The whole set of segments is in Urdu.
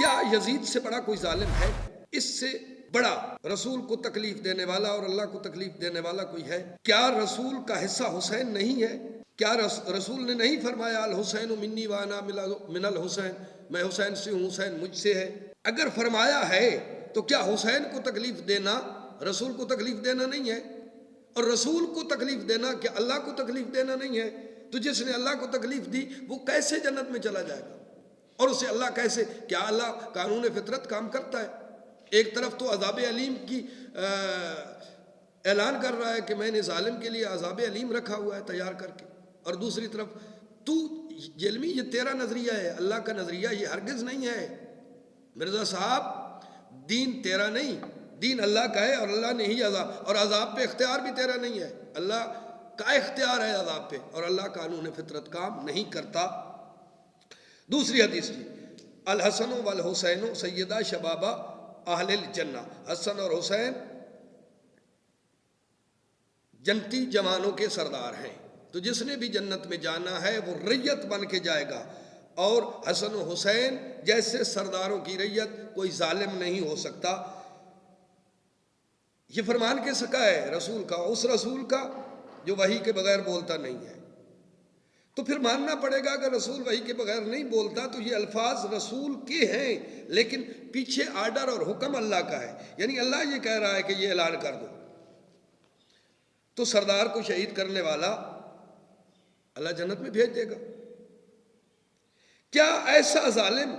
کیا یزید سے بڑا کوئی ظالم ہے؟ اس سے بڑا رسول کو تکلیف دینے والا اور اللہ کو تکلیف دینے والا کوئی ہے؟ کیا رسول کا حصہ حسین نہیں ہے؟ کیا رسول نے نہیں فرمایا الحسین منی وانا من الحسین، میں حسین سے ہوں، حسین مجھ سے ہے؟ اگر فرمایا ہے تو کیا حسین کو تکلیف دینا رسول کو تکلیف دینا نہیں ہے؟ اور رسول کو تکلیف دینا کیا اللہ کو تکلیف دینا نہیں ہے؟ تو جس نے اللہ کو تکلیف دی وہ کیسے جنت میں چلا جائے گا؟ اور اسے اللہ کیسے، کیا اللہ قانون فطرت کام کرتا ہے؟ ایک طرف تو عذاب علیم کی اعلان کر رہا ہے کہ میں نے ظالم کے لیے عذاب علیم رکھا ہوا ہے تیار کر کے، اور دوسری طرف تو جلمی یہ تیرا نظریہ ہے، اللہ کا نظریہ یہ ہرگز نہیں ہے مرزا صاحب۔ دین تیرا نہیں، دین اللہ کا ہے، اور اللہ نے ہی عذاب، اور عذاب پہ اختیار بھی تیرا نہیں ہے، اللہ کا اختیار ہے عذاب پہ، اور اللہ قانون فطرت کام نہیں کرتا۔ دوسری حدیث کی الحسن والحسین سیدہ شبابہ اہل الجنہ، حسن اور حسین جنتی جوانوں کے سردار ہیں، تو جس نے بھی جنت میں جانا ہے وہ ریت بن کے جائے گا، اور حسن و حسین جیسے سرداروں کی ریت کوئی ظالم نہیں ہو سکتا۔ یہ فرمان کس کا ہے؟ رسول کا، اس رسول کا جو وحی کے بغیر بولتا نہیں ہے۔ تو پھر ماننا پڑے گا اگر رسول وحی کے بغیر نہیں بولتا تو یہ الفاظ رسول کے ہیں، لیکن پیچھے آرڈر اور حکم اللہ کا ہے، یعنی اللہ یہ کہہ رہا ہے کہ یہ اعلان کر دو، تو سردار کو شہید کرنے والا اللہ جنت میں بھیج دے گا۔ کیا ایسا ظالم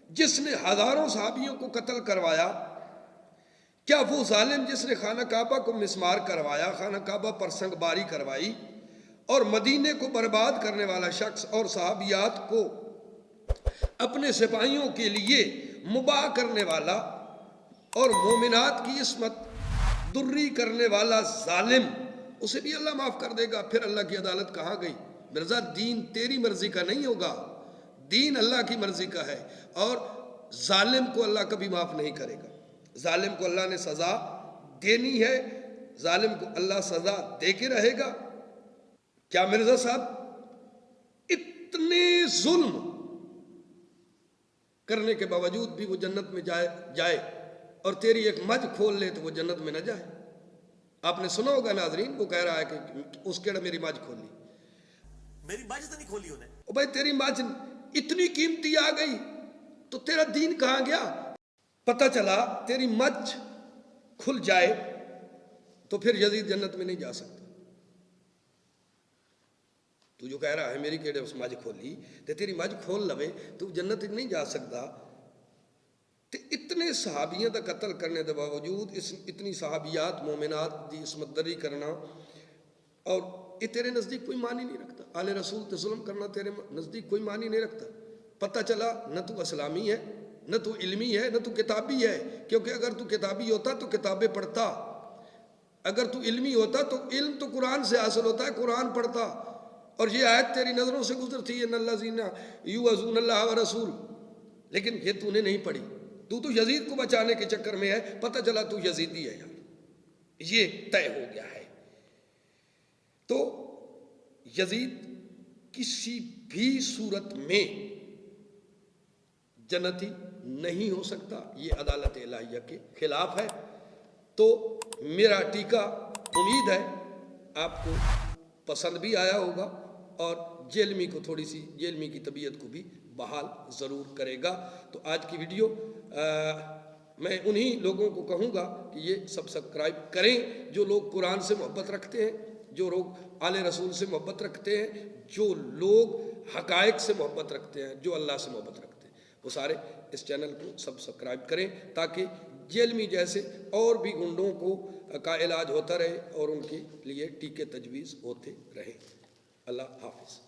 جس نے ہزاروں صحابیوں کو قتل کروایا، کیا وہ ظالم جس نے خانہ کعبہ کو مسمار کروایا، خانہ کعبہ پر سنگ باری کروائی، اور مدینے کو برباد کرنے والا شخص، اور صحابیات کو اپنے سپاہیوں کے لیے مباح کرنے والا، اور مومنات کی عصمت دری کرنے والا ظالم، اسے بھی اللہ معاف کر دے گا؟ پھر اللہ کی عدالت کہاں گئی؟ مرزا دین تیری مرضی کا نہیں ہوگا، دین اللہ کی مرضی کا ہے، اور ظالم کو اللہ کبھی معاف نہیں کرے گا۔ ظالم کو اللہ نے سزا دینی ہے، ظالم کو اللہ سزا دے کے رہے گا۔ کیا مرزا صاحب اتنے ظلم کرنے کے باوجود بھی وہ جنت میں جائے اور تیری ایک مجھ کھول لے تو وہ جنت میں نہ جائے؟ آپ نے سنا ہوگا ناظرین، وہ کہہ رہا ہے کہ اس کیڑا میری مجھ کھولی، میری مجھ تو نہیں کھولی انہیں۔ او بھائی تیری مجھ اتنی قیمتی آ گئی تو تیرا دین کہاں گیا؟ پتہ چلا تیری مجھ کھل جائے تو پھر یزید جنت میں نہیں جا سکتا۔ تو جو کہہ رہا ہے میری کیڑے اس مجھ کھولی تے تیری مجھ کھول لوے تو جنت نہیں جا سکتا۔ تے اتنے صحابیوں دا قتل کرنے دے باوجود اتنی صحابیات مومنات دی عصمت دری کرنا، اور یہ تیرے نزدیک کوئی معنی نہیں رکھتا؟ آل رسول تے ظلم کرنا تیرے نزدیک کوئی معنی نہیں رکھتا؟ پتہ چلا نہ تو اسلامی ہے، نہ تو علمی ہے، نہ تو کتابی ہے، کیونکہ اگر تو کتابی ہوتا تو کتابیں پڑھتا، اگر تو علمی ہوتا تو علم تو قرآن سے حاصل ہوتا ہے، قرآن پڑھتا، اور یہ آیت تیری نظروں سے گزرتی ہے، ان الذین یعظون اللہ ورسول، لیکن یہ تو نے نہیں پڑھی، تو یزید کو بچانے کے چکر میں ہے، پتہ چلا تو یزیدی ہے، یار یہ طے ہو گیا ہے۔ تو یزید کسی بھی صورت میں جنتی نہیں ہو سکتا، یہ عدالت الہیہ کے خلاف ہے۔ تو میرا ٹیکہ امید ہے آپ کو پسند بھی آیا ہوگا، اور جیلمی کو تھوڑی سی جیلمی کی طبیعت کو بھی بحال ضرور کرے گا۔ تو آج کی ویڈیو میں انہی لوگوں کو کہوں گا کہ یہ سبسکرائب کریں جو لوگ قرآن سے محبت رکھتے ہیں، جو لوگ آل رسول سے محبت رکھتے ہیں، جو لوگ حقائق سے محبت رکھتے ہیں، جو اللہ سے محبت رکھتے ہیں، وہ سارے اس چینل کو سبسکرائب کریں تاکہ جیلمی جیسے اور بھی گنڈوں کا علاج ہوتا رہے اور ان کے لیے ٹیکے تجویز ہوتے رہیں۔ اللہ حافظ۔